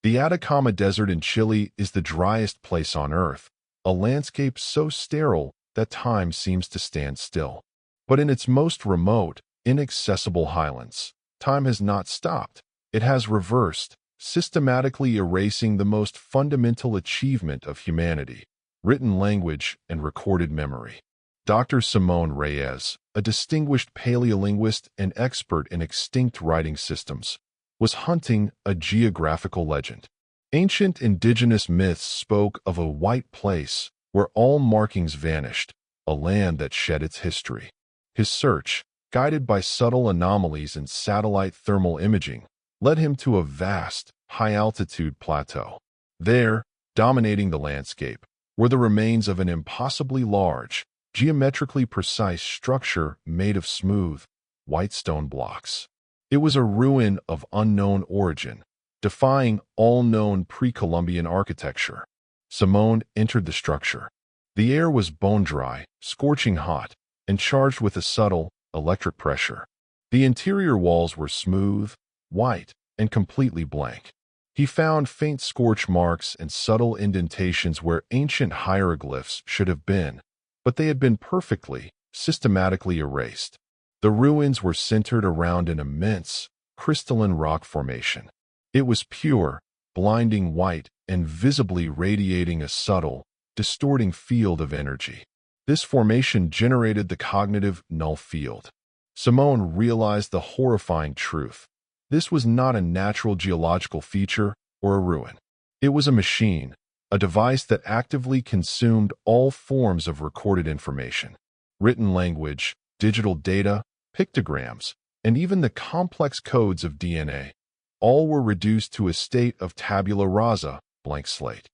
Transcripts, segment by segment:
The Atacama Desert in Chile is the driest place on Earth, a landscape so sterile that time seems to stand still. But in its most remote, inaccessible highlands, time has not stopped. It has reversed, systematically erasing the most fundamental achievement of humanity: written language and recorded memory. Dr. Simón Reyes, a distinguished paleo-linguist and expert in extinct writing systems, was hunting a geographical legend. Ancient indigenous myths spoke of a white place where all markings vanished, a land that shed its history. His search, guided by subtle anomalies and satellite thermal imaging, led him to a vast, high-altitude plateau. There, dominating the landscape, were the remains of an impossibly large, geometrically precise structure made of smooth, white stone blocks. It was a ruin of unknown origin, defying all known pre-Columbian architecture. Simón entered the structure. The air was bone-dry, scorching hot, and charged with a subtle, electric pressure. The interior walls were smooth, white, and completely blank. He found faint scorch marks and subtle indentations where ancient hieroglyphs should have been, but they had been perfectly, systematically erased. The ruins were centered around an immense, crystalline rock formation. It was pure, blinding white, and visibly radiating a subtle, distorting field of energy. This formation generated the cognitive null field. Simón realized the horrifying truth. This was not a natural geological feature or a ruin. It was a machine, a device that actively consumed all forms of recorded information: written language, digital data, pictograms, and even the complex codes of DNA. All were reduced to a state of tabula rasa, blank slate.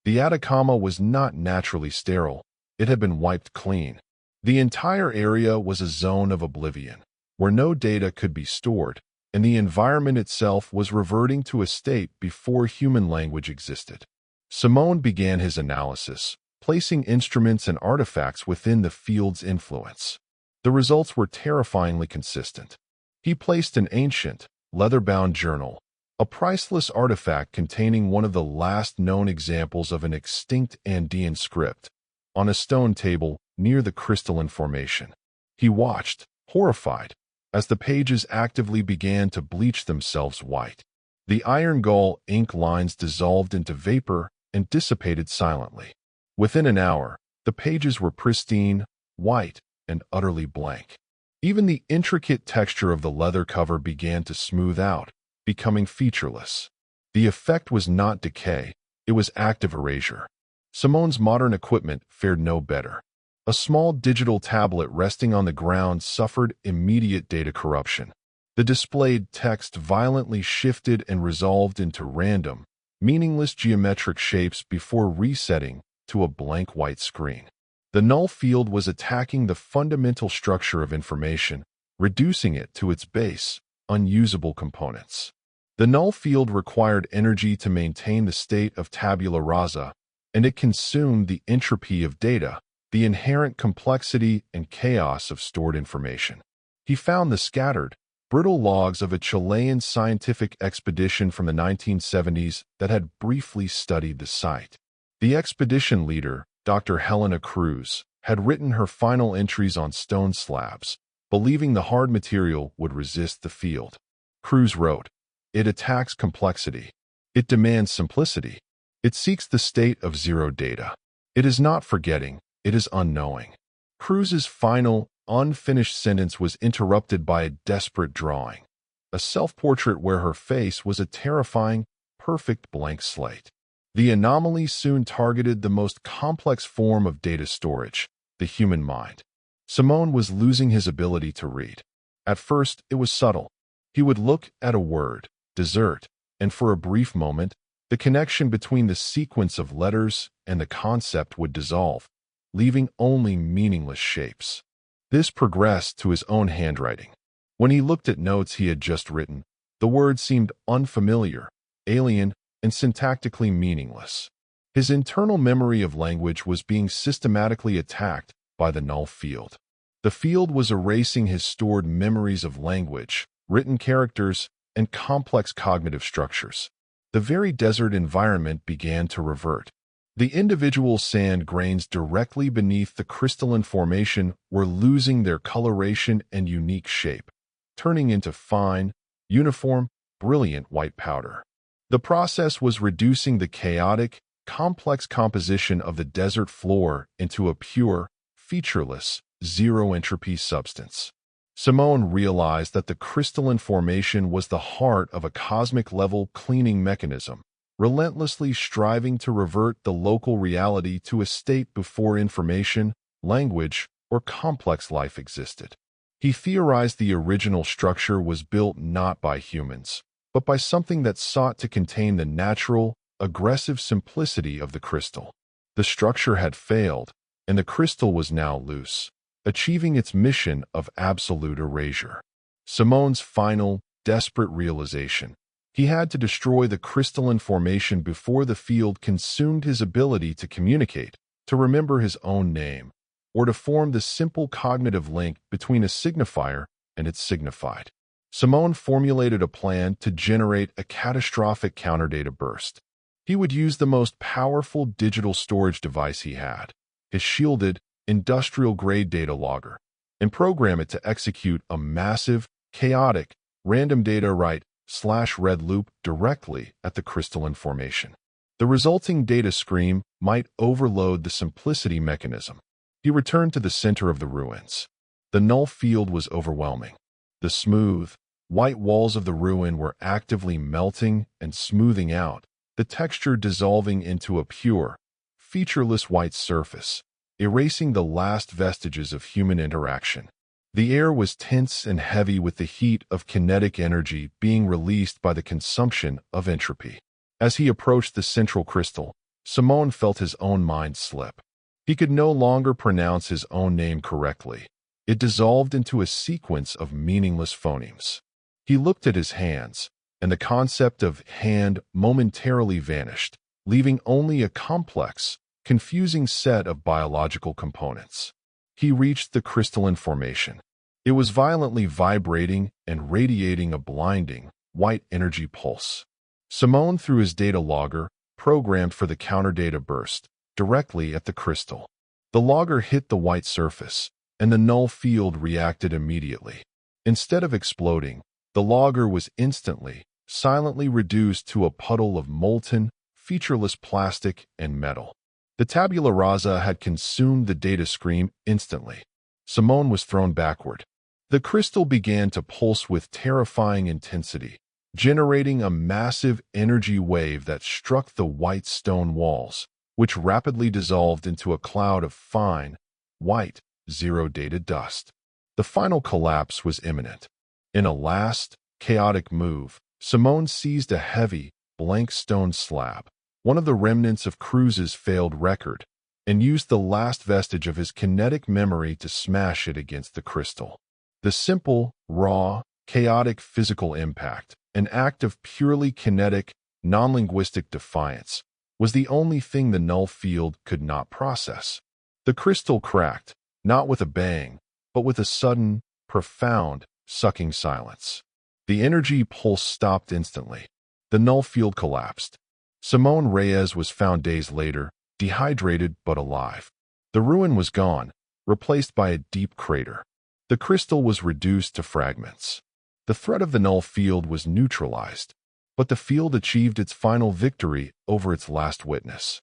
The Atacama was not naturally sterile. It had been wiped clean. The entire area was a zone of oblivion, where no data could be stored, and the environment itself was reverting to a state before human language existed. Simón began his analysis, placing instruments and artifacts within the field's influence. The results were terrifyingly consistent. He placed an ancient, leather-bound journal, a priceless artifact containing one of the last known examples of an extinct Andean script, on a stone table near the crystalline formation. He watched, horrified, as the pages actively began to bleach themselves white. The iron gall ink lines dissolved into vapor and dissipated silently. Within an hour, the pages were pristine, white, and utterly blank. Even the intricate texture of the leather cover began to smooth out, becoming featureless. The effect was not decay, it was active erasure. Simón's modern equipment fared no better. A small digital tablet resting on the ground suffered immediate data corruption. The displayed text violently shifted and resolved into random, meaningless geometric shapes before resetting to a blank white screen. The null field was attacking the fundamental structure of information, reducing it to its base, unusable components. The null field required energy to maintain the state of tabula rasa, and it consumed the entropy of data, the inherent complexity and chaos of stored information. He found the scattered, brittle logs of a Chilean scientific expedition from the 1970s that had briefly studied the site. The expedition leader, Dr. Helena Cruz, had written her final entries on stone slabs, believing the hard material would resist the field. Cruz wrote, "It attacks complexity. It demands simplicity. It seeks the state of zero data. It is not forgetting, it is unknowing." Cruz's final, unfinished sentence was interrupted by a desperate drawing, a self-portrait where her face was a terrifying, perfect blank slate. The anomaly soon targeted the most complex form of data storage, the human mind. Simón was losing his ability to read. At first, it was subtle. He would look at a word, desert, and for a brief moment, the connection between the sequence of letters and the concept would dissolve, leaving only meaningless shapes. This progressed to his own handwriting. When he looked at notes he had just written, the words seemed unfamiliar, alien, and syntactically meaningless. His internal memory of language was being systematically attacked by the null field. The field was erasing his stored memories of language, written characters, and complex cognitive structures. the very desert environment began to revert. The individual sand grains directly beneath the crystalline formation were losing their coloration and unique shape, turning into fine, uniform, brilliant white powder. The process was reducing the chaotic, complex composition of the desert floor into a pure, featureless, zero-entropy substance. Simón realized that the crystalline formation was the heart of a cosmic-level cleaning mechanism, relentlessly striving to revert the local reality to a state before information, language, or complex life existed. He theorized the original structure was built not by humans, but by something that sought to contain the natural, aggressive simplicity of the crystal. The structure had failed, and the crystal was now loose, achieving its mission of absolute erasure. Simón's final, desperate realization: he had to destroy the crystalline formation before the field consumed his ability to communicate, to remember his own name, or to form the simple cognitive link between a signifier and its signified. Simón formulated a plan to generate a catastrophic counterdata burst. He would use the most powerful digital storage device he had, his shielded, industrial-grade data logger, and program it to execute a massive, chaotic, random data write/read loop directly at the crystalline formation. The resulting data stream might overload the simplicity mechanism. He returned to the center of the ruins. The null field was overwhelming. The smooth, white walls of the ruin were actively melting and smoothing out, the texture dissolving into a pure, featureless white surface, erasing the last vestiges of human interaction. The air was tense and heavy with the heat of kinetic energy being released by the consumption of entropy. As he approached the central crystal, Simón felt his own mind slip. He could no longer pronounce his own name correctly. It dissolved into a sequence of meaningless phonemes. He looked at his hands, and the concept of hand momentarily vanished, leaving only a complex, confusing set of biological components. He reached the crystalline formation. It was violently vibrating and radiating a blinding, white energy pulse. Simón, through his data logger, programmed for the counter-data burst, directly at the crystal. The logger hit the white surface, and the null field reacted immediately. Instead of exploding, the logger was instantly, silently reduced to a puddle of molten, featureless plastic and metal. The Tabula Rasa had consumed the data stream instantly. Simón was thrown backward. The crystal began to pulse with terrifying intensity, generating a massive energy wave that struck the white stone walls, which rapidly dissolved into a cloud of fine, white, zero-data dust. The final collapse was imminent. In a last, chaotic move, Simón seized a heavy, blank stone slab, one of the remnants of Cruz's failed record, and used the last vestige of his kinetic memory to smash it against the crystal. The simple, raw, chaotic physical impact, an act of purely kinetic, non-linguistic defiance, was the only thing the null field could not process. The crystal cracked, not with a bang, but with a sudden, profound, sucking silence. The energy pulse stopped instantly. The null field collapsed. Simón Reyes was found days later, dehydrated but alive. The ruin was gone, replaced by a deep crater. The crystal was reduced to fragments. The threat of the null field was neutralized, but the field achieved its final victory over its last witness.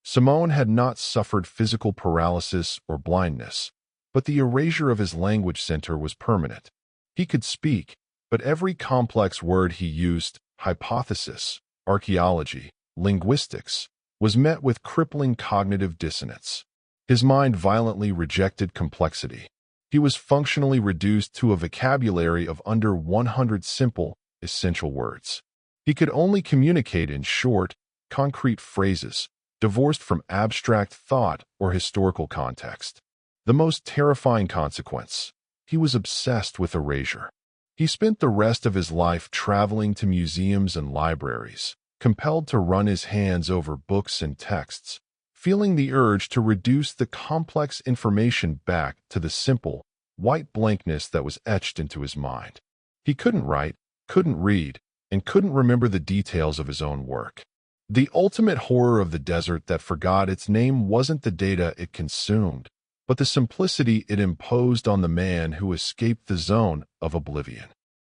Simón had not suffered physical paralysis or blindness, but the erasure of his language center was permanent. He could speak, but every complex word he used, hypothesis, archaeology, linguistics, was met with crippling cognitive dissonance. His mind violently rejected complexity. He was functionally reduced to a vocabulary of under 100 simple, essential words. He could only communicate in short, concrete phrases, divorced from abstract thought or historical context. The most terrifying consequence: he was obsessed with erasure. He spent the rest of his life traveling to museums and libraries, compelled to run his hands over books and texts, feeling the urge to reduce the complex information back to the simple, white blankness that was etched into his mind. He couldn't write, couldn't read, and couldn't remember the details of his own work. The ultimate horror of the desert that forgot its name wasn't the data it consumed, but the simplicity it imposed on the man who escaped the zone of oblivion.